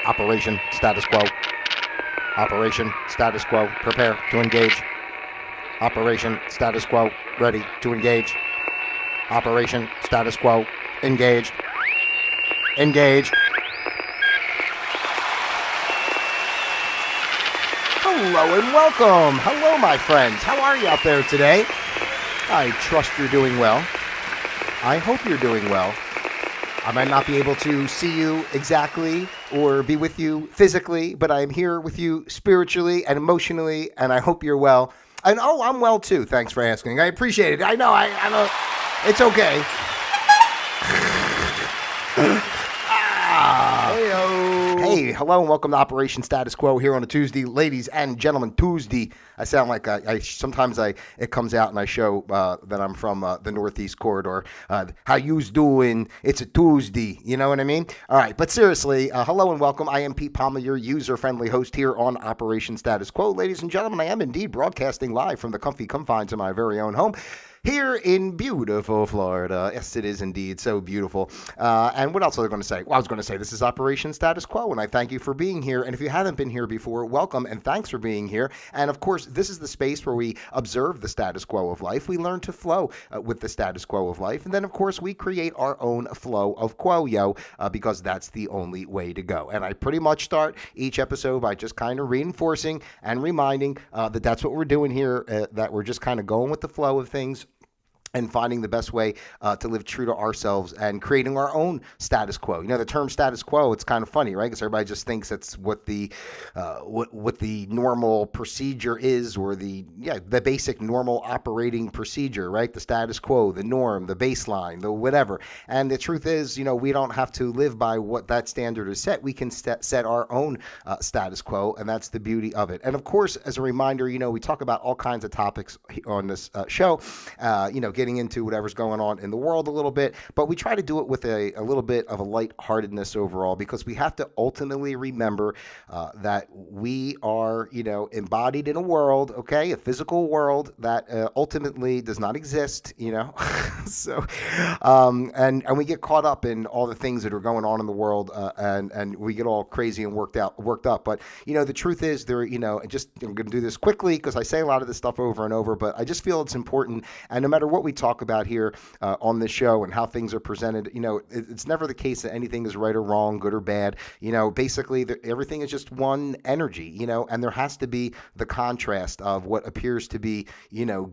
Operation status quo. Operation status quo. Prepare to engage. Operation status quo. Ready to engage. Operation status quo. Engaged. Engaged. Hello and welcome. Hello, my friends. How are you out there today? I trust you're doing well. I hope you're doing well. I might not be able to see you exactly or be with you physically, but I'm here with you spiritually and emotionally, and I hope you're well. And I'm well too. Thanks for asking. I appreciate it. I know. I know. It's okay. Hey, hello and welcome to Operation Status Quo here on a Tuesday, ladies and gentlemen. Tuesday. I sound like sometimes it comes out and I show that I'm from the Northeast Corridor. How you's doing? It's a Tuesday. You know what I mean? All right, but seriously, hello and welcome. I am Pete Palmer, your user-friendly host here on Operation Status Quo. Ladies and gentlemen, I am indeed broadcasting live from the comfy confines of my very own home here in beautiful Florida. Yes, it is indeed so beautiful. And what else was I going to say? Well, I was going to say this is Operation Status Quo, and I thank you for being here. And if you haven't been here before, welcome and thanks for being here. And of course, this is the space where we observe the status quo of life. We learn to flow with the status quo of life. And then, of course, we create our own flow of quo, because that's the only way to go. And I pretty much start each episode by just kind of reinforcing and reminding that that's what we're doing here, that we're just kind of going with the flow of things and finding the best way to live true to ourselves and creating our own status quo. You know, the term status quo, it's kind of funny, right? Because everybody just thinks that's what the normal procedure is, or the basic normal operating procedure, right? The status quo, the norm, the baseline, the whatever. And the truth is, we don't have to live by what that standard is set. We can set our own status quo, and that's the beauty of it. And of course, as a reminder, we talk about all kinds of topics on this show, getting into whatever's going on in the world a little bit, but we try to do it with a little bit of a lightheartedness overall, because we have to ultimately remember that we are, embodied in a world, a physical world that ultimately does not exist, so, and we get caught up in all the things that are going on in the world, and we get all crazy and worked up, but, the truth is I'm going to do this quickly because I say a lot of this stuff over and over, but I just feel it's important, and no matter what we talk about here on this show and how things are presented, it's never the case that anything is right or wrong, good or bad. Basically everything is just one energy, and there has to be the contrast of what appears to be,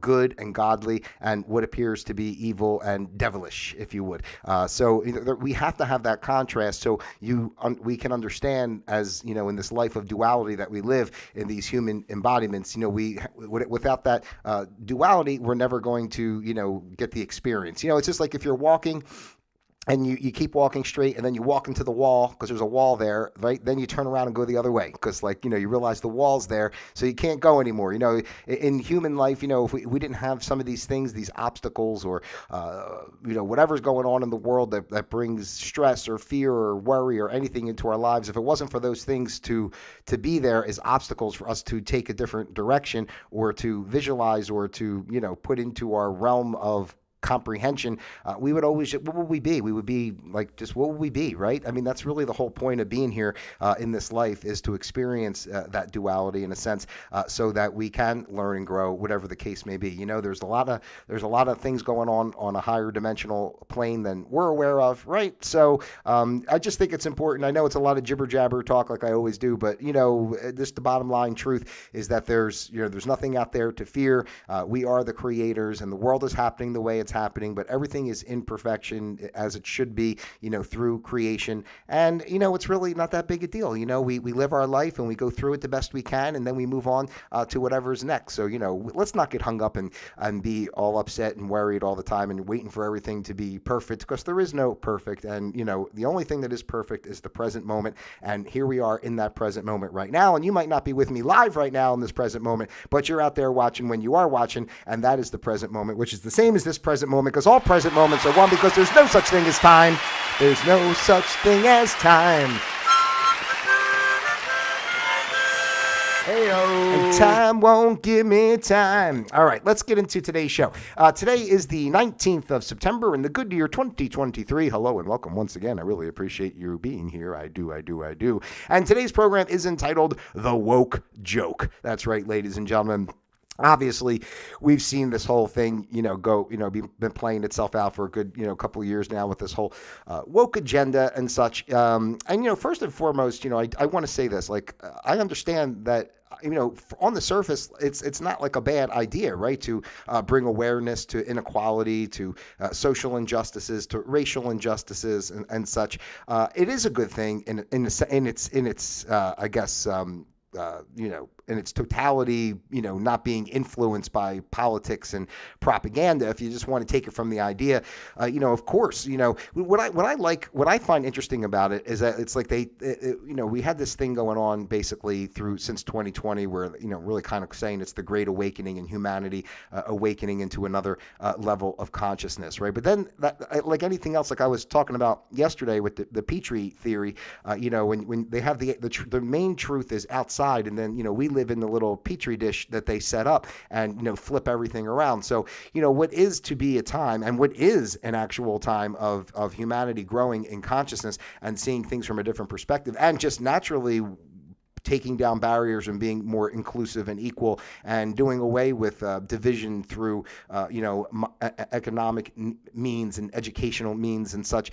good and godly and what appears to be evil and devilish, if you would. So we have to have that contrast so we can understand, as in this life of duality that we live in, these human embodiments, without that duality, we're never going to get the experience. It's just like if you're walking and you keep walking straight and then you walk into the wall because there's a wall there, right? Then you turn around and go the other way because you realize the wall's there, so you can't go anymore. In human life, if we didn't have some of these things, these obstacles or, whatever's going on in the world that brings stress or fear or worry or anything into our lives, if it wasn't for those things to be there as obstacles for us to take a different direction or to visualize or to, put into our realm of comprehension, we would always, what would we be? We would be like, just what would we be, right? I mean, that's really the whole point of being here in this life, is to experience that duality in a sense, so that we can learn and grow, whatever the case may be. There's a lot of things going on a higher dimensional plane than we're aware of, right? So I just think it's important. I know it's a lot of jibber jabber talk like I always do, but the bottom line truth is that there's nothing out there to fear. We are the creators, and the world is happening the way it's happening, but everything is in perfection as it should be, through creation. And, it's really not that big a deal. We live our life and we go through it the best we can, and then we move on to whatever's next. So, let's not get hung up and be all upset and worried all the time and waiting for everything to be perfect, because there is no perfect. And, the only thing that is perfect is the present moment. And here we are in that present moment right now. And you might not be with me live right now in this present moment, but you're out there watching when you are watching. And that is the present moment, which is the same as this present moment, because all present moments are one, because there's no such thing as time. There's no such thing as time. And time won't give me time. All right, let's get into today's show. Today is the 19th of September in the good year 2023. Hello and welcome once again. I really appreciate you being here. I do. And today's program is entitled The Woke Joke. That's right, ladies and gentlemen. Obviously, we've seen this whole thing, been playing itself out for a good, couple of years now with this whole woke agenda and such. First and foremost, I want to say this, I understand that, on the surface, it's not like a bad idea, right? To bring awareness to inequality, to social injustices, to racial injustices and such. It is a good thing in its in its totality, not being influenced by politics and propaganda. If you just want to take it from the idea, of course, what I find interesting about it is that it's like we had this thing going on basically since 2020 where, really kind of saying it's the great awakening in humanity, awakening into another level of consciousness, right? But then like anything else, like I was talking about yesterday with the Petri theory, when they have the main truth is outside, and then, we live in the little Petri dish that they set up and, flip everything around. So, what is to be a time and what is an actual time of humanity growing in consciousness and seeing things from a different perspective and just naturally taking down barriers and being more inclusive and equal and doing away with division through, economic means and educational means and such.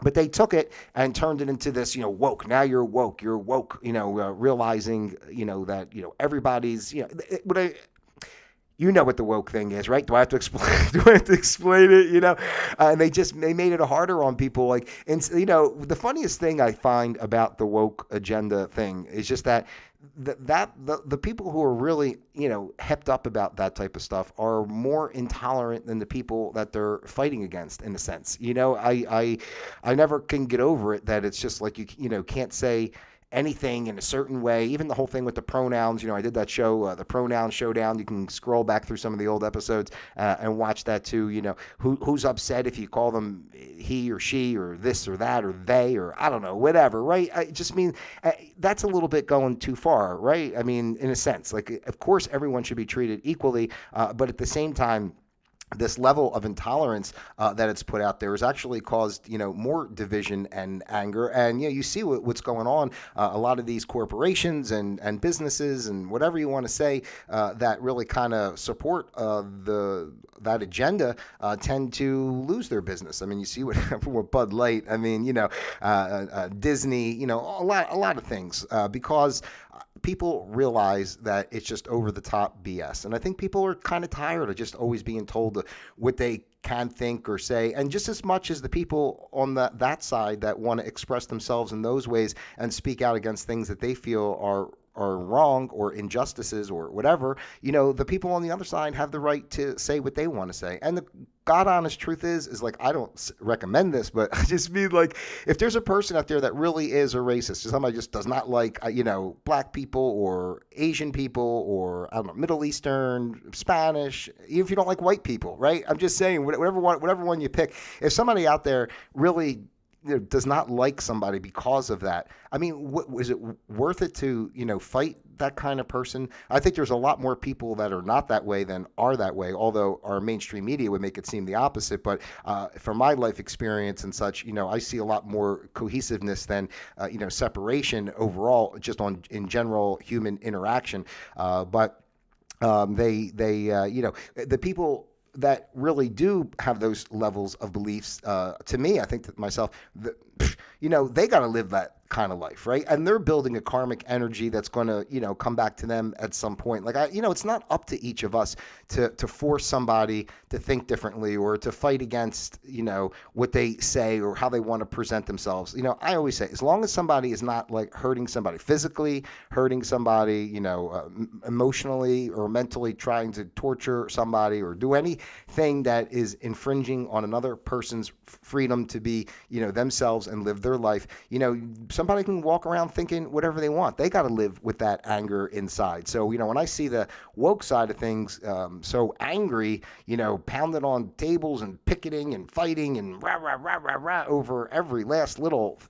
But they took it and turned it into this, woke. Now you're woke, realizing, that, everybody's, what the woke thing is, right? Do I have to explain it? And they made it harder on people. The funniest thing I find about the woke agenda thing is just that the people who are really, hepped up about that type of stuff are more intolerant than the people that they're fighting against, in a sense. I never can get over it that it's just like you can't say anything in a certain way. Even the whole thing with the pronouns, I did that show, the Pronoun Showdown. You can scroll back through some of the old episodes and watch that too. Who's upset if you call them he or she or this or that or they or I don't know, whatever, right? I just mean that's a little bit going too far, right? I mean, in a sense, of course everyone should be treated equally, but at the same time, this level of intolerance that it's put out there has actually caused, more division and anger. And, you see what's going on. A lot of these corporations and businesses and whatever you want to say that really kind of support that agenda tend to lose their business. I mean, you see what happened with Bud Light. I mean, Disney, a lot of things because people realize that it's just over the top BS. And I think people are kind of tired of just always being told what they can think or say. And just as much as the people on that side that want to express themselves in those ways and speak out against things that they feel are wrong or injustices or whatever, the people on the other side have the right to say what they want to say. And the God honest truth is I don't recommend this, but I just mean if there's a person out there that really is a racist, somebody just does not like, black people or Asian people or, I don't know, Middle Eastern, Spanish, even if you don't like white people, right? I'm just saying, whatever one you pick, if somebody out there really does not like somebody because of that, I mean, is it worth it to, fight that kind of person? I think there's a lot more people that are not that way than are that way, although our mainstream media would make it seem the opposite. But from my life experience and such, I see a lot more cohesiveness than, separation overall, just in general human interaction. But the people that really do have those levels of beliefs, to me, I think to myself, they got to live that kind of life, right? And they're building a karmic energy that's going to, come back to them at some point. It's not up to each of us to force somebody to think differently or to fight against, what they say or how they want to present themselves. I always say, as long as somebody is not hurting somebody physically, hurting somebody, emotionally or mentally trying to torture somebody or do anything that is infringing on another person's freedom to be, themselves and live their life, somebody can walk around thinking whatever they want. They got to live with that anger inside. So, when I see the woke side of things, so angry, pounding on tables and picketing and fighting and rah, rah, rah, rah, rah over every last little,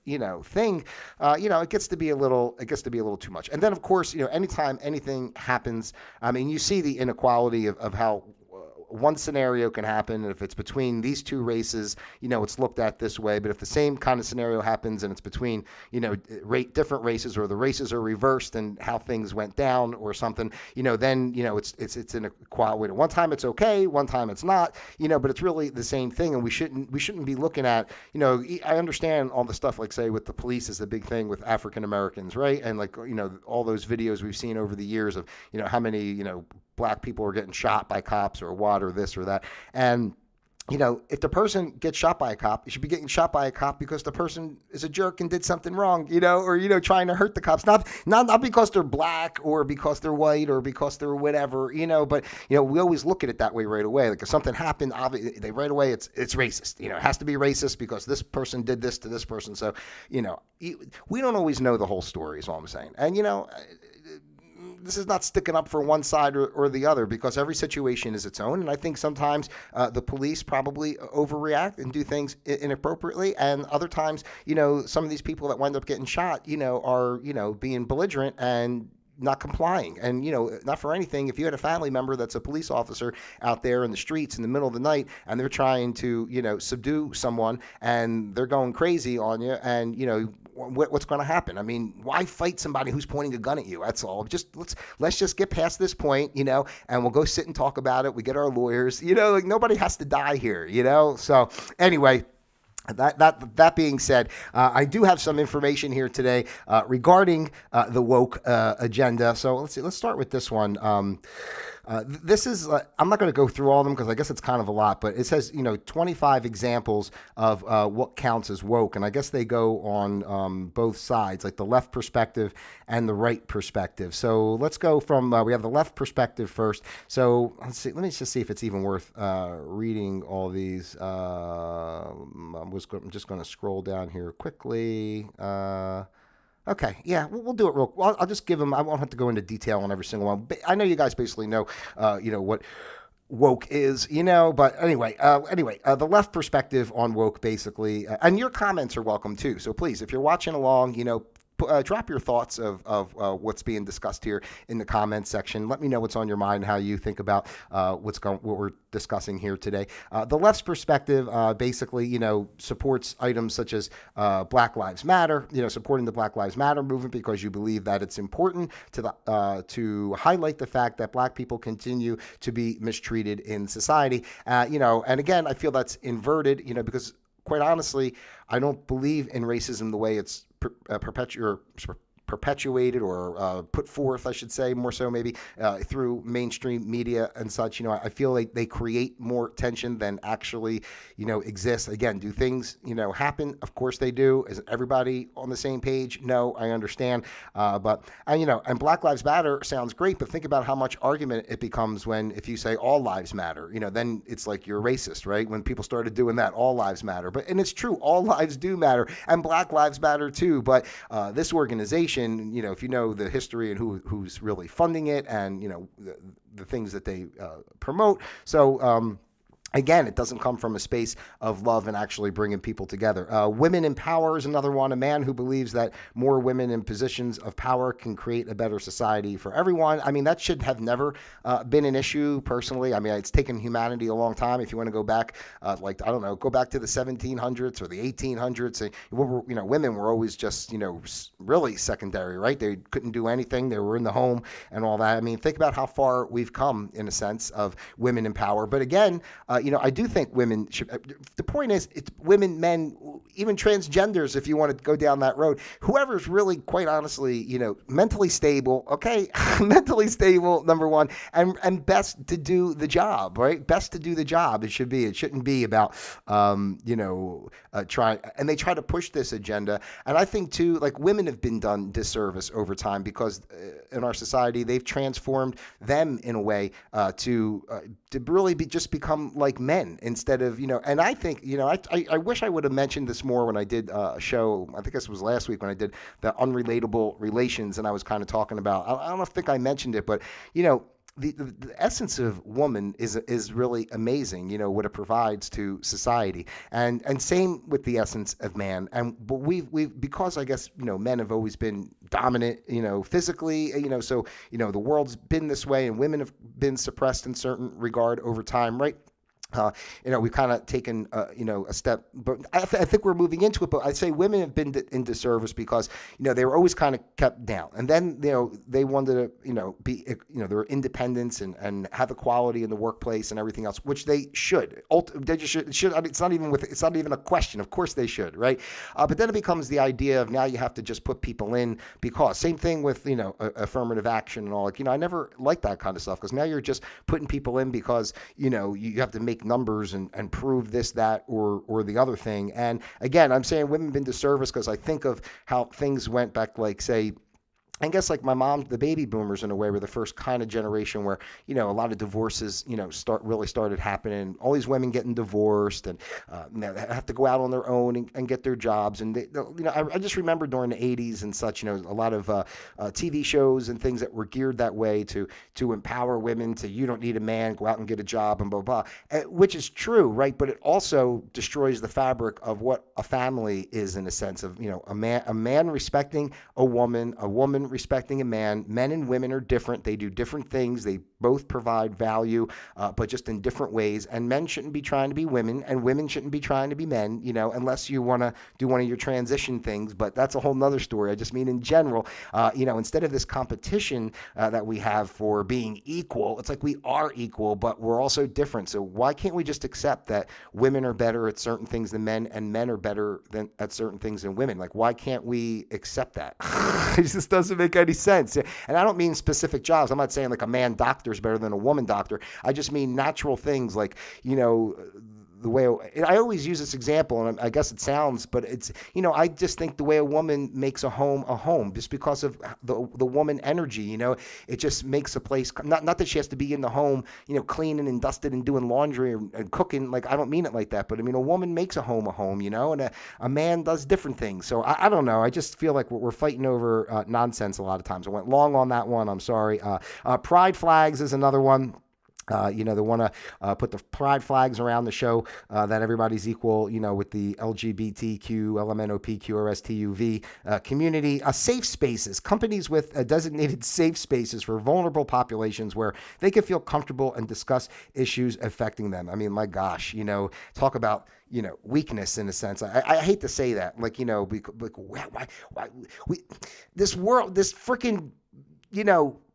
thing, it gets to be a little too much. And then, of course, anytime anything happens, I mean, you see the inequality of how one scenario can happen. If it's between these two races, it's looked at this way. But if the same kind of scenario happens and it's between, different races, or the races are reversed and how things went down or something, then, it's an equality. One time it's okay, one time it's not, but it's really the same thing. And we shouldn't be looking at, I understand all the stuff, like say with the police is the big thing with African Americans, right? And like, all those videos we've seen over the years of, how many, black people are getting shot by cops or what or this or that. And, if the person gets shot by a cop, you should be getting shot by a cop because the person is a jerk and did something wrong, or, trying to hurt the cops, not because they're black or because they're white or because they're whatever, but, we always look at it that way right away. Like if something happened, obviously, they right away, it's racist, it has to be racist because this person did this to this person. So, we don't always know the whole story is all I'm saying. And, this is not sticking up for one side or the other, because every situation is its own. And I think sometimes the police probably overreact and do things inappropriately. And other times, some of these people that wind up getting shot, are, being belligerent and not complying. And, not for anything, if you had a family member that's a police officer out there in the streets in the middle of the night and they're trying to, subdue someone and they're going crazy on you and, what's going to happen? I mean, why fight somebody who's pointing a gun at you? That's all. Let's just get past this point, and we'll go sit and talk about it. We get our lawyers, like nobody has to die here, So anyway, that being said, I do have some information here today regarding the woke agenda. So let's start with this one. This is, I'm not going to go through all of them because I guess it's kind of a lot, but it says, 25 examples of what counts as woke. And I guess they go on both sides, like the left perspective and the right perspective. So let's go from, we have the left perspective first. So let's see, let me just see if it's even worth reading all these. I'm just going to scroll down here quickly. Okay, yeah, we'll do it real. Well, I'll just give them. I won't have to go into detail on every single one. But I know you guys basically know, what woke is, But anyway, the left perspective on woke, basically, and your comments are welcome too. So please, if you're watching along, drop your thoughts of what's being discussed here in the comments section. Let me know what's on your mind, how you think about what we're discussing here today. The left's perspective basically, supports items such as Black Lives Matter, supporting the Black Lives Matter movement because you believe that it's important to highlight the fact that Black people continue to be mistreated in society. And again, I feel that's inverted, because quite honestly, I don't believe in racism the way it's perpetuated or put forth, I should say, more so maybe through mainstream media and such. I feel like they create more tension than actually, exists. Again, do things, happen? Of course they do. Is everybody on the same page? No, I understand. But and Black Lives Matter sounds great, but think about how much argument it becomes if you say all lives matter, then it's like you're racist, right? When people started doing that, all lives matter. And it's true, all lives do matter, and Black Lives Matter too. But this organization, if you know the history and who's really funding it and, the things that they promote. So, again, it doesn't come from a space of love and actually bringing people together. Women in power is another one. A man who believes that more women in positions of power can create a better society for everyone. I mean, that should have never been an issue, personally. I mean, it's taken humanity a long time. If you want to go back, go back to the 1700s or the 1800s. Women were always just, really secondary, right? They couldn't do anything. They were in the home and all that. I mean, think about how far we've come in a sense of women in power. But again, I do think women should. The point is, it's women, men, even transgenders, if you want to go down that road. Whoever's really, quite honestly, mentally stable, okay? Mentally stable, number one, and best to do the job, right? Best to do the job. It should be. It shouldn't be about, try. And they try to push this agenda. And I think, too, like women have been done disservice over time because in our society, they've transformed them in a way to really become like like men instead of, and I think, I wish I would have mentioned this more when I did a show. I think this was last week when I did the unrelatable relations, and I was kind of talking about, I don't think I mentioned it, but, the essence of woman is really amazing, what it provides to society, and same with the essence of man. But we've because I guess men have always been dominant, physically, so the world's been this way, and women have been suppressed in certain regard over time, right? We've kind of taken, a step, but I think we're moving into it. But I'd say women have been in disservice because, they were always kind of kept down. And then, they wanted to, be, their independence and have equality in the workplace and everything else, which they should. They just should. It's not even a question. Of course they should, right? But then it becomes the idea of now you have to just put people in because same thing with, affirmative action and all. I never liked that kind of stuff because now you're just putting people in because, you have to make numbers and prove this, that, or the other thing. And again, I'm saying women have been disservice because I think of how things went back, like, say, I guess like my mom, the baby boomers in a way were the first kind of generation where, a lot of divorces, started happening. All these women getting divorced and have to go out on their own and get their jobs. And I just remember during the 80s and such, a lot of TV shows and things that were geared that way to empower women to, you don't need a man, go out and get a job and blah, blah, which is true, right? But it also destroys the fabric of what a family is in a sense of, a man respecting a woman respecting a man. Men and women are different. They do different things. They both provide value, but just in different ways. And men shouldn't be trying to be women, and women shouldn't be trying to be men, unless you want to do one of your transition things. But that's a whole nother story. I just mean in general, instead of this competition that we have for being equal, it's like we are equal, but we're also different. So why can't we just accept that women are better at certain things than men, and men are better at certain things than women? Like, why can't we accept that? It just doesn't make any sense. And I don't mean specific jobs. I'm not saying like a man doctor is better than a woman doctor. I just mean natural things like, the way I always use this example, and I guess it sounds, but it's, I just think the way a woman makes a home, just because of the woman energy, it just makes a place, not that she has to be in the home, cleaning and dusting and doing laundry and cooking. Like, I don't mean it like that, but I mean, a woman makes a home, and a man does different things. So I don't know. I just feel like we're fighting over nonsense a lot of times. I went long on that one. I'm sorry. Pride flags is another one. They want to put the pride flags around the show that everybody's equal, with the LGBTQ, LMNOP, or STUV community. Safe spaces, companies with designated safe spaces for vulnerable populations where they can feel comfortable and discuss issues affecting them. I mean, my gosh, talk about weakness in a sense. I hate to say that, why this world, this freaking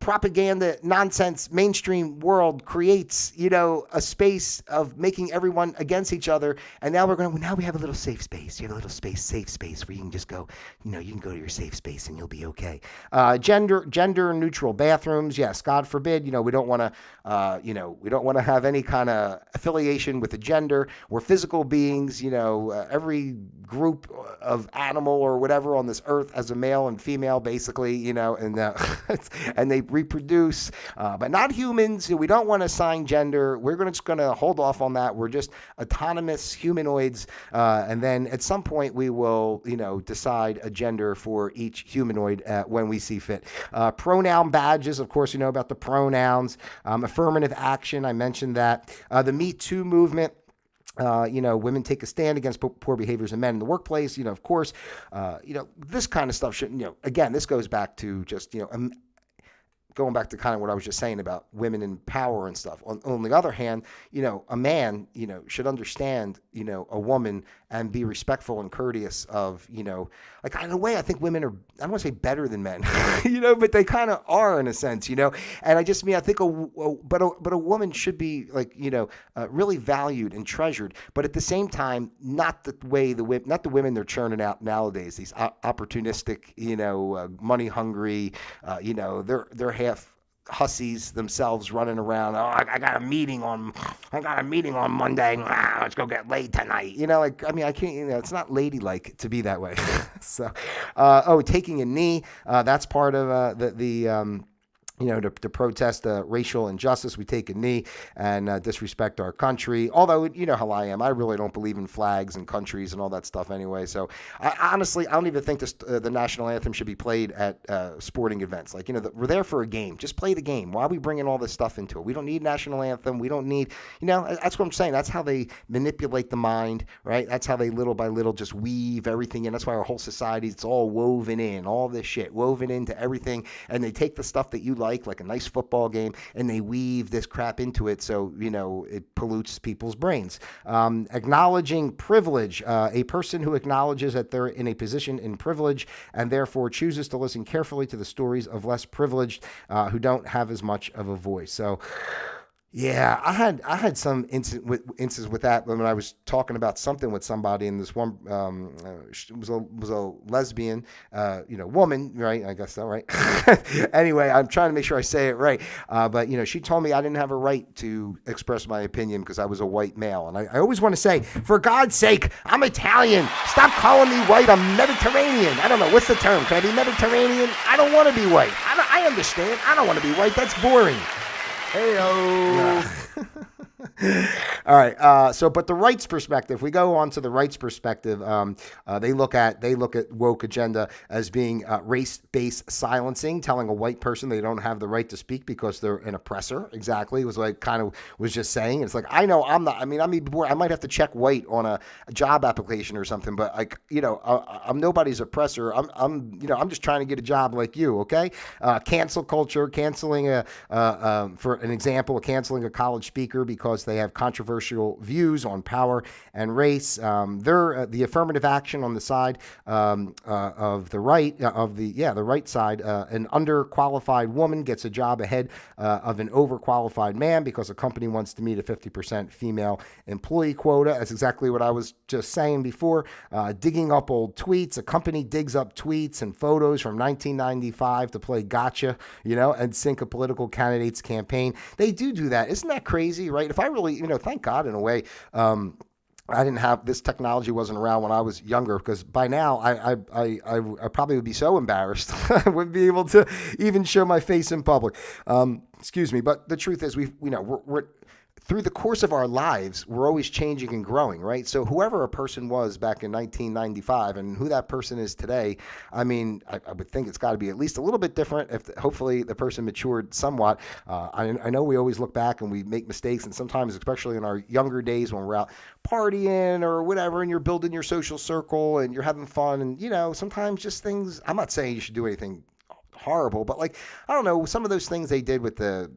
propaganda nonsense mainstream world creates, a space of making everyone against each other. And now we have a little safe space. You have a little safe space where you can just go, you can go to your safe space and you'll be okay. Gender neutral bathrooms. Yes. God forbid, we don't want to have any kind of affiliation with a gender. We're physical beings, every group of animal or whatever on this earth as a male and female, basically, and they reproduce, but not humans. We don't want to assign gender. We're just going to hold off on that. We're just autonomous humanoids, and then at some point we will, decide a gender for each humanoid when we see fit. Pronoun badges, of course, about the pronouns. Affirmative action, I mentioned that. The Me Too movement. Women take a stand against poor behaviors in men in the workplace. Of course, this kind of stuff shouldn't, again, this goes back to just, going back to kind of what I was just saying about women in power and stuff. On the other hand, a man, should understand, a woman and be respectful and courteous of, like, in a way, I think women are, I don't want to say better than men, but they kind of are in a sense, and I just mean, I think, but a woman should be like, really valued and treasured, but at the same time, not the women they're churning out nowadays, these opportunistic, money hungry, they're half hussies themselves running around. Oh, I got a meeting on Monday. Let's go get laid tonight. I can't. It's not ladylike to be that way. So, taking a knee. That's part of the to protest racial injustice. We take a knee and disrespect our country. Although, you know how I am. I really don't believe in flags and countries and all that stuff anyway. So, honestly, I don't even think the national anthem should be played at sporting events. Like, we're there for a game. Just play the game. Why are we bringing all this stuff into it? We don't need national anthem. We don't need, that's what I'm saying. That's how they manipulate the mind, right? That's how they little by little just weave everything in. That's why our whole society, it's all woven in, all this shit, woven into everything. And they take the stuff that you like a nice football game, and they weave this crap into it so, it pollutes people's brains. Acknowledging privilege. A person who acknowledges that they're in a position in privilege and therefore chooses to listen carefully to the stories of less privileged who don't have as much of a voice. So, yeah, I had some instances with that when I was talking about something with somebody, and this one was a lesbian, woman, right? I guess so, right? Anyway, I'm trying to make sure I say it right. But she told me I didn't have a right to express my opinion because I was a white male, and I always want to say, for God's sake, I'm Italian. Stop calling me white. I'm Mediterranean. I don't know what's the term. Can I be Mediterranean? I don't want to be white. I understand. I don't want to be white. That's boring. Hey-o. All right. But the rights perspective, we go on to the rights perspective. They look at woke agenda as being race-based silencing, telling a white person they don't have the right to speak because they're an oppressor. Exactly. It was like kind of was just saying. It's like, I know I'm not. I mean, I might have to check white on a job application or something, but I'm nobody's oppressor. I'm just trying to get a job like you. Okay. Cancel culture, canceling for an example, canceling a college speaker because they have controversial views on power and race. They're the affirmative action on the side of the right, the right side. An underqualified woman gets a job ahead of an overqualified man because a company wants to meet a 50% female employee quota. That's exactly what I was just saying before. Digging up old tweets. A company digs up tweets and photos from 1995 to play gotcha, and sink a political candidate's campaign. They do that. Isn't that crazy, right? If I really, thank God in a way, I didn't have this technology wasn't around when I was younger, because by now I probably would be so embarrassed I wouldn't be able to even show my face in public. Excuse me, but the truth is we're through the course of our lives, we're always changing and growing, right? So whoever a person was back in 1995 and who that person is today, I mean, I would think it's got to be at least a little bit different if hopefully the person matured somewhat. I know we always look back and we make mistakes, and sometimes, especially in our younger days when we're out partying or whatever, and you're building your social circle and you're having fun, and, sometimes just things, I'm not saying you should do anything horrible, but I don't know, some of those things they did with the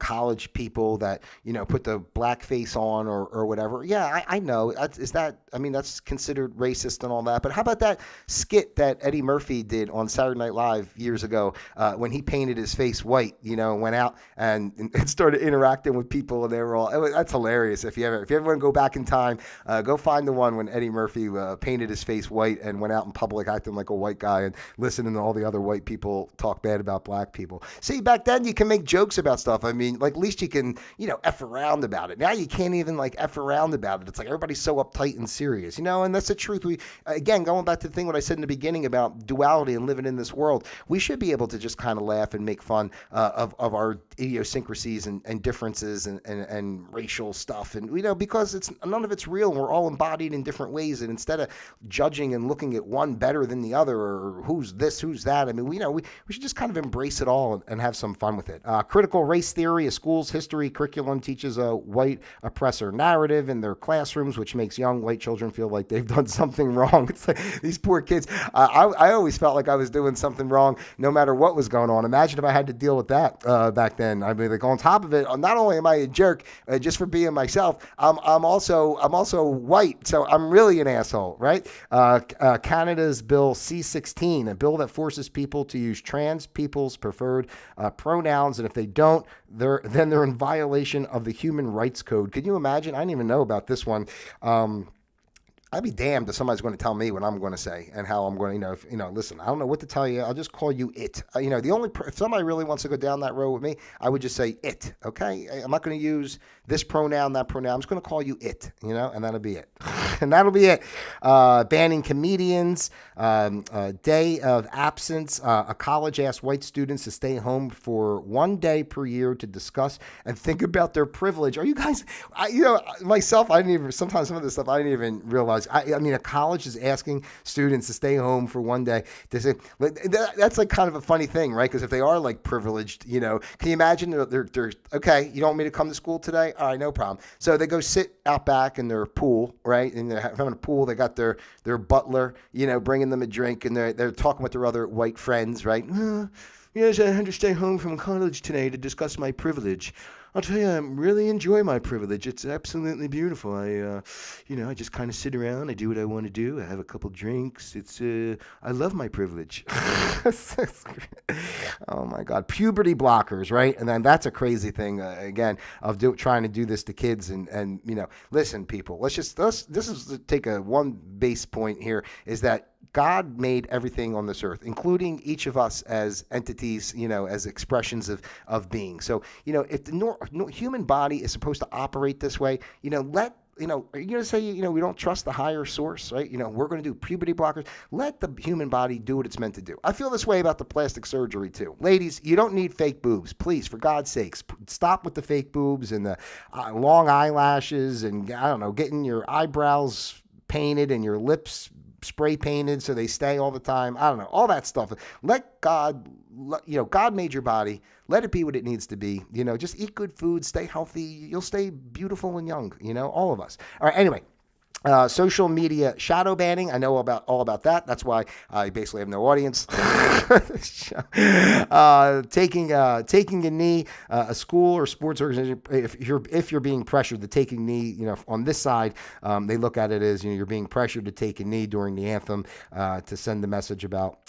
college people that put the blackface on or whatever. Yeah, I know. That's considered racist and all that. But how about that skit that Eddie Murphy did on Saturday Night Live years ago when he painted his face white, and went out and started interacting with people, and they were all. That's hilarious. If you ever want to go back in time, go find the one when Eddie Murphy painted his face white and went out in public acting like a white guy and listening to all the other white people talk bad about black people. See, back then you can make jokes about stuff. I mean, at least you can, F around about it. Now you can't even F around about it. It's like everybody's so uptight and serious, and that's the truth. We, again, going back to the thing what I said in the beginning about duality and living in this world, we should be able to just kind of laugh and make fun of our idiosyncrasies and differences and racial stuff. And, because none of it's real, and we're all embodied in different ways. And instead of judging and looking at one better than the other, or who's this, who's that, I mean, we should just kind of embrace it all and have some fun with it. Critical race theory. A school's history curriculum teaches a white oppressor narrative in their classrooms, which makes young white children feel like they've done something wrong. It's like these poor kids. I always felt like I was doing something wrong no matter what was going on. Imagine if I had to deal with that back then. I mean, on top of it, not only am I a jerk just for being myself, I'm also white, so I'm really an asshole, right? Canada's Bill C-16, a bill that forces people to use trans people's preferred pronouns, and if they don't, they're in violation of the Human Rights Code. Can you imagine? I didn't even know about this one. I'd be damned if somebody's going to tell me what I'm going to say and how I'm going to, listen, I don't know what to tell you. I'll just call you it. If somebody really wants to go down that road with me, I would just say it. Okay. I'm not going to use this pronoun, that pronoun. I'm just going to call you it, and that'll be it. And that'll be it. Banning comedians, day of absence. A college asked white students to stay home for 1 day per year to discuss and think about their privilege. Are you guys, myself, I didn't even, sometimes some of this stuff I didn't even realize. I mean, a college is asking students to stay home for 1 day. They say, that's like kind of a funny thing, right? Because if they are like privileged, can you imagine they're okay, you don't want me to come to school today? All right, no problem. So they go sit out back in their pool, right? And they're having a pool. They got their butler, bringing them a drink, and they're talking with their other white friends, right? Yes, I had to stay home from college today to discuss my privilege. I'll tell you, I really enjoy my privilege. It's absolutely beautiful. I just kind of sit around. I do what I want to do. I have a couple drinks. I love my privilege. Oh my God, puberty blockers, right? And then that's a crazy thing again of trying to do this to kids. And listen, people. Take a one base point here is that God made everything on this earth, including each of us as entities, as expressions of being. So, if the human body is supposed to operate this way, are you going to say, we don't trust the higher source, right? We're going to do puberty blockers. Let the human body do what it's meant to do. I feel this way about the plastic surgery too. Ladies, you don't need fake boobs. Please, for God's sakes, stop with the fake boobs and the long eyelashes and, getting your eyebrows painted and your lips spray painted so they stay all the time. I don't know, all that stuff. Let God, God made your body. Let it be what it needs to be. Just eat good food, stay healthy. You'll stay beautiful and young, all of us. All right, anyway. Social media shadow banning. I know all about that. That's why I basically have no audience. Taking a knee, a school or sports organization. If you're being pressured to take a knee, on this side, they look at it as you're being pressured to take a knee during the anthem to send the message about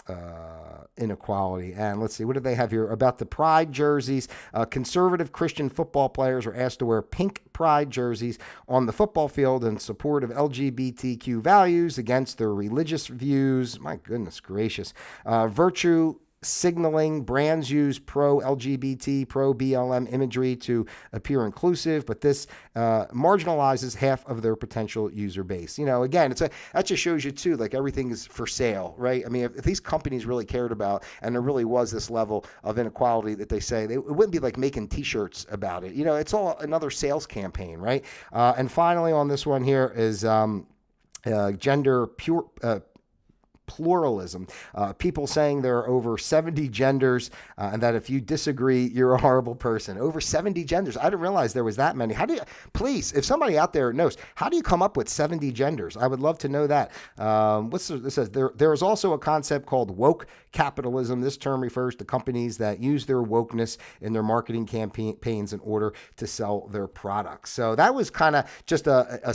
inequality. And let's see, what do they have here about the pride jerseys? Conservative Christian football players are asked to wear pink pride jerseys on the football field in support of LGBTQ values against their religious views. My goodness gracious. Virtue signaling brands use pro-LGBT, pro-BLM imagery to appear inclusive, but this marginalizes half of their potential user base. Again, that just shows you too, like everything is for sale, right? I mean, if these companies really cared about, and there really was this level of inequality that they say, it wouldn't be like making T-shirts about it. It's all another sales campaign, right? And finally, on this one here is gender pluralism. People saying there are over 70 genders and that if you disagree, you're a horrible person. Over 70 genders. I didn't realize there was that many. Please, if somebody out there knows, how do you come up with 70 genders? I would love to know that. This says there is also a concept called woke capitalism. This term refers to companies that use their wokeness in their marketing campaigns in order to sell their products. So that was kind of just a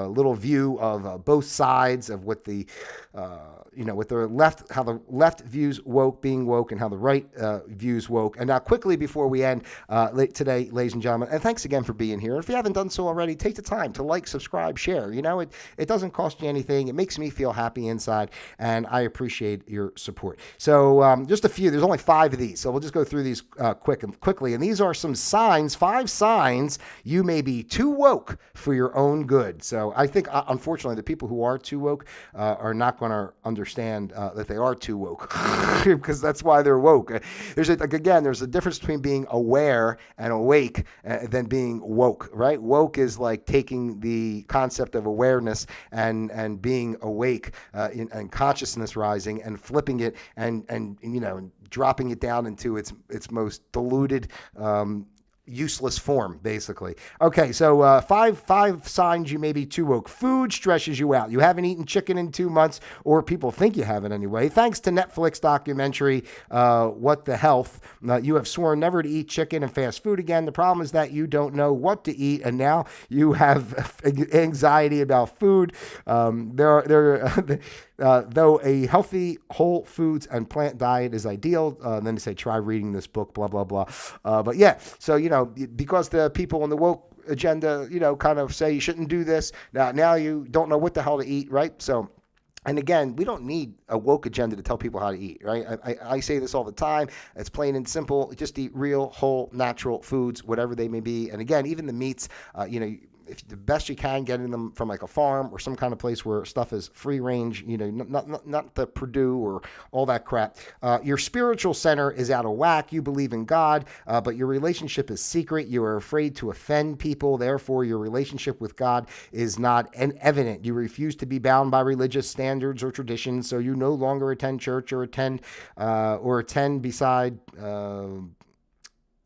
little view of both sides of what the with the left, how the left views being woke, and how the right views woke. And now quickly before we end today, ladies and gentlemen, and thanks again for being here. If you haven't done so already, take the time to like, subscribe, share. It doesnly cost you anything. It makes me feel happy inside, and I appreciate your support. So just a few. There's only 5 of these, so we'll just go through these quickly. And these are some signs, 5 signs you may be too woke for your own good. So I think, unfortunately, the people who are too woke are not going to understand that they are too woke because that's why they're woke. There's a difference between being aware and awake than being woke, right? Woke is like taking the concept of awareness and being awake and consciousness rising and flipping it and dropping it down into its most diluted useless form, basically. Okay, so five signs you may be too woke. Food stresses you out. You haven't eaten chicken in 2 months, or people think you haven't anyway. Thanks to Netflix documentary, What the Health, you have sworn never to eat chicken and fast food again. The problem is that you don't know what to eat, and now you have anxiety about food. Though a healthy whole foods and plant diet is ideal, then they say try reading this book, blah, blah, blah. But yeah, so, because the people on the woke agenda, kind of say you shouldn't do this, now you don't know what the hell to eat, right? So, and again, we don't need a woke agenda to tell people how to eat, right? I say this all the time. It's plain and simple. Just eat real, whole, natural foods, whatever they may be. And again, even the meats, if the best you can, getting them from like a farm or some kind of place where stuff is free range, not the Purdue or all that crap. Your spiritual center is out of whack. You believe in God, but your relationship is secret. You are afraid to offend people. Therefore, your relationship with God is not evident. You refuse to be bound by religious standards or traditions, so you no longer attend church or attend beside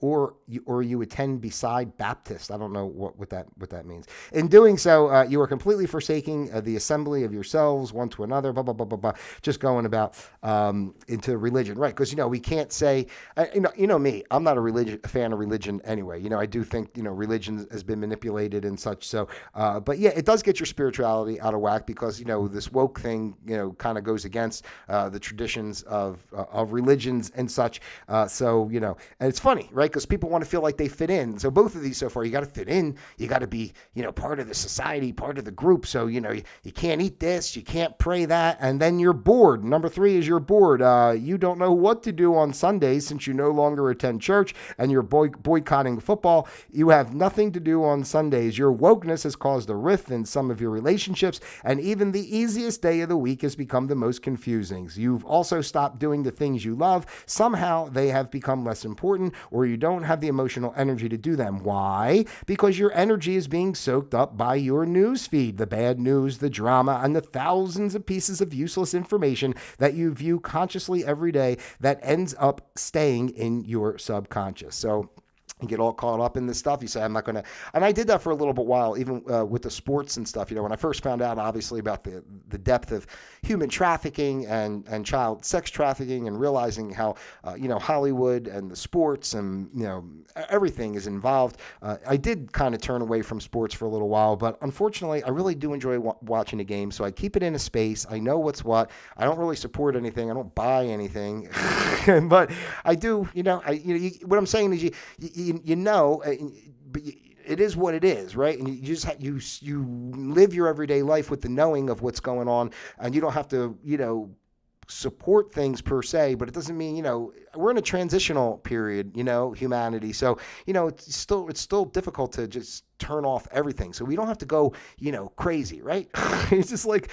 or you attend beside Baptist. I don't know what that means. In doing so, you are completely forsaking the assembly of yourselves one to another, blah, blah, blah, blah, blah, just going about into religion, right? Because, we can't say, me, I'm not a fan of religion anyway. I do think, religion has been manipulated and such. So, but yeah, it does get your spirituality out of whack because, this woke thing, kind of goes against the traditions of religions and such. So, and it's funny, right? Because people want to feel like they fit in. So both of these so far, you got to fit in. You got to be, part of the society, part of the group. So, you can't eat this, you can't pray that, and then you're bored. Number 3 is you're bored. You don't know what to do on Sundays since you no longer attend church and you're boycotting football. You have nothing to do on Sundays. Your wokeness has caused a rift in some of your relationships, and even the easiest day of the week has become the most confusing. You've also stopped doing the things you love. Somehow they have become less important, or you don't have the emotional energy to do them. Why? Because your energy is being soaked up by your news feed, the bad news, the drama, and the thousands of pieces of useless information that you view consciously every day that ends up staying in your subconscious. So you get all caught up in this stuff. You say, I'm not going to, and I did that for a little bit while, even with the sports and stuff. When I first found out, obviously, about the depth of human trafficking and child sex trafficking, and realizing how, Hollywood and the sports and, everything is involved. I did kind of turn away from sports for a little while, but unfortunately, I really do enjoy watching the game. So I keep it in a space. I know what's what. I don't really support anything. I don't buy anything, but I do, what I'm saying is but it is what it is, right? And you just you live your everyday life with the knowing of what's going on, and you don't have to, support things per se, but it doesn't mean, we're in a transitional period, humanity. So, it's still difficult to just turn off everything. So we don't have to go, crazy, right? It's just like,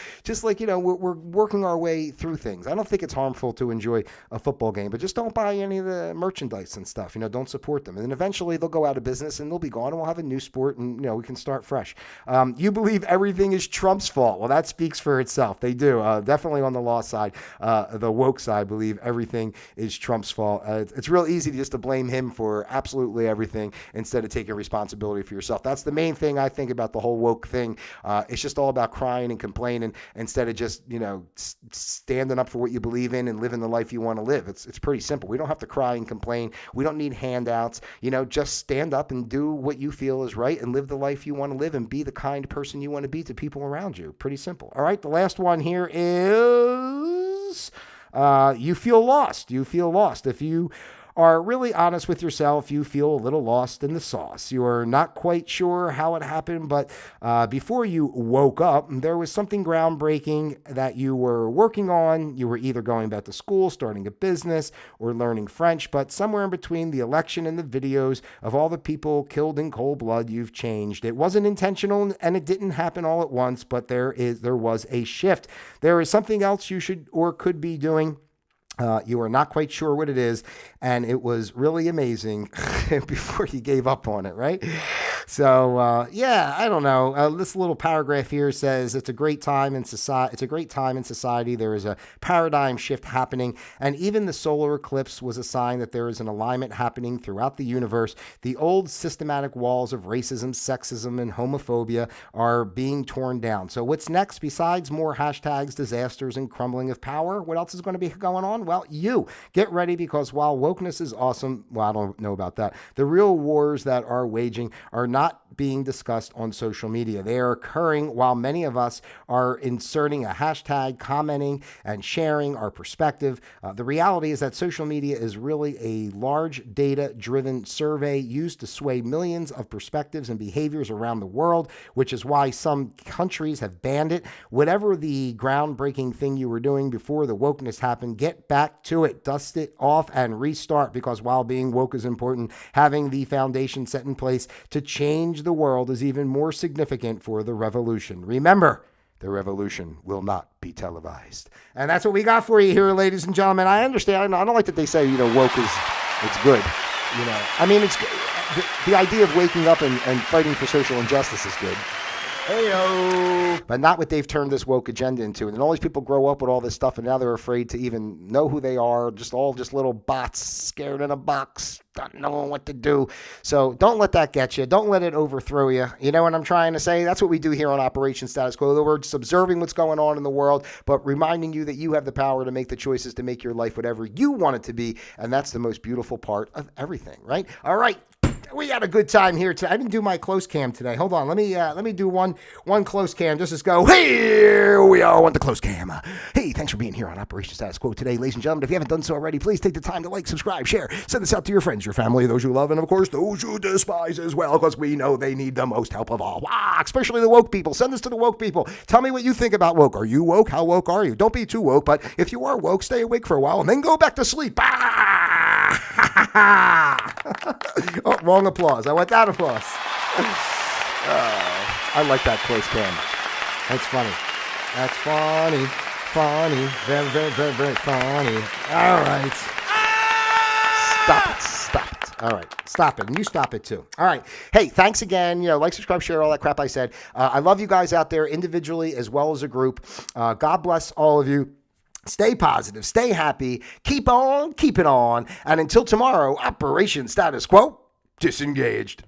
we're working our way through things. I don't think it's harmful to enjoy a football game, but just don't buy any of the merchandise and stuff, don't support them. And then eventually they'll go out of business and they'll be gone and we'll have a new sport and, we can start fresh. You believe everything is Trump's fault. Well, that speaks for itself. They do. Definitely on the law side, the woke side, believe everything is Trump's fault. It's real easy just to blame him for absolutely everything instead of taking responsibility for yourself. That's the main thing I think about the whole woke thing. It's just all about crying and complaining instead of just, standing up for what you believe in and living the life you want to live. It's pretty simple. We don't have to cry and complain. We don't need handouts. Just stand up and do what you feel is right and live the life you want to live and be the kind person you want to be to people around you. Pretty simple. All right. The last one here is you feel lost. You feel lost. If you are really honest with yourself, you feel a little lost in the sauce. You are not quite sure how it happened, but before you woke up, there was something groundbreaking that you were working on. You were either going back to school, starting a business, or learning French, but somewhere in between the election and the videos of all the people killed in cold blood, you've changed. It wasn't intentional and it didn't happen all at once, but there was a shift. There is something else you should or could be doing. You are not quite sure what it is, and it was really amazing before you gave up on it, right? So, I don't know. This little paragraph here says it's a great time in society. It's a great time in society. There is a paradigm shift happening, and even the solar eclipse was a sign that there is an alignment happening throughout the universe. The old systematic walls of racism, sexism, and homophobia are being torn down. So what's next besides more hashtags, disasters, and crumbling of power? What else is going to be going on? Well, you get ready, because while wokeness is awesome, well, I don't know about that. The real wars that are waging are not being discussed on social media. They are occurring while many of us are inserting a hashtag, commenting, and sharing our perspective. The reality is that social media is really a large data-driven survey used to sway millions of perspectives and behaviors around the world, which is why some countries have banned it. Whatever the groundbreaking thing you were doing before the wokeness happened, get back to it, dust it off, and restart, because while being woke is important, having the foundation set in place to change change the world is even more significant for the revolution. Remember, the revolution will not be televised. And that's what we got for you here, ladies and gentlemen. I understand. I don't like that they say, woke is it's good. I mean, it's the idea of waking up and fighting for social injustice is good. Heyo. But not what they've turned this woke agenda into. And then all these people grow up with all this stuff, and now they're afraid to even know who they are. Just little bots scared in a box, not knowing what to do. So don't let that get you. Don't let it overthrow you. You know what I'm trying to say? That's what we do here on Operation Status Quo. We're just observing what's going on in the world, but reminding you that you have the power to make the choices to make your life whatever you want it to be. And that's the most beautiful part of everything, right? All right. We had a good time here today. I didn't do my close cam today. Hold on. Let me do one close cam. Just to go, here we are on the close cam. Hey, thanks for being here on Operation Status Quo today, ladies and gentlemen. If you haven't done so already, please take the time to like, subscribe, share, send this out to your friends, your family, those you love, and of course, those you despise as well, because we know they need the most help of all. Especially the woke people. Send this to the woke people. Tell me what you think about woke. Are you woke? How woke are you? Don't be too woke, but if you are woke, stay awake for a while and then go back to sleep. Oh, wrong applause. I want that applause. I like that close cam. That's funny. That's funny. Funny. Very, very, very, very funny. All right. Stop it. All right. Stop it. And you stop it too. All right. Hey, thanks again. Like, subscribe, share, all that crap I said. I love you guys out there individually as well as a group. God bless all of you. Stay positive, stay happy, keep on keeping on, and until tomorrow, Operation Status Quo, disengaged.